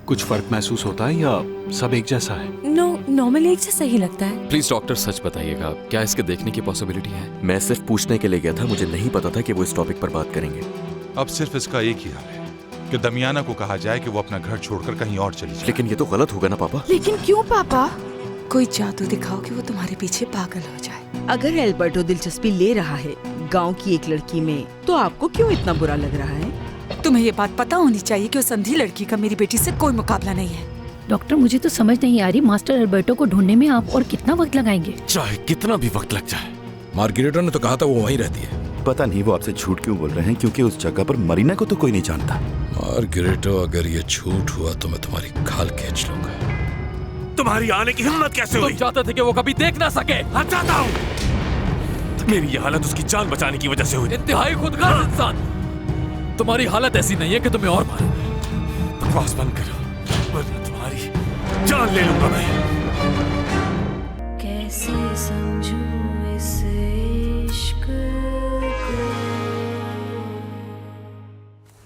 कुछ फर्क महसूस होता है या सब एक जैसा है? नॉर्मली एक जैसा ही लगता है। प्लीज डॉक्टर सच बताइएगा, क्या इसके देखने की पॉसिबिलिटी है? मैं सिर्फ पूछने के लिए गया था, मुझे नहीं पता था कि वो इस टॉपिक पर बात करेंगे। अब सिर्फ इसका एक ही हल है कि दमियाना को कहा जाए कि वो अपना घर छोड़कर कहीं और चली जाए। लेकिन ये तो गलत होगा ना पापा। लेकिन क्यों पापा? कोई जादू दिखाओ कि वो तुम्हारे पीछे पागल हो जाए। अगर एल्बर्टो दिलचस्पी ले रहा है गांव की एक लड़की में, तो आपको क्यों इतना बुरा लग रहा है? तुम्हें ये बात पता होनी चाहिए कि उस अंधी लड़की का मेरी बेटी से कोई मुकाबला नहीं है। डॉक्टर, मुझे तो समझ नहीं आ रही, मास्टर एल्बर्टो को ढूंढने में आप और कितना वक्त लगाएंगे? चाहे कितना भी वक्त लग जाए। मार्गरेटा ने तो कहा था वो वहीं रहती है। पता नहीं वो आपसे झूठ क्यों बोल रहे हैं, क्योंकि उस जगह पर मरीना को तो कोई नहीं जानता। मार्गरेटो, अगर ये झूठ हुआ तो मैं तुम्हारी खाल खींच लूंगा। तुम्हारी आने की हिम्मत कैसे हुई? तुम चाहते थे कि वो कभी देख ना सके। हाँ, चाहता हूँ। मेरी ये हालत उसकी जान बचाने की वजह से हुई। इंतहाई खुदगर्ज इंसान। तुम्हारी हालत ऐसी नहीं है कि तुम्हें और मारूं। बकवास बंद करो वरना तुम्हारी जान ले लूंगा मैं।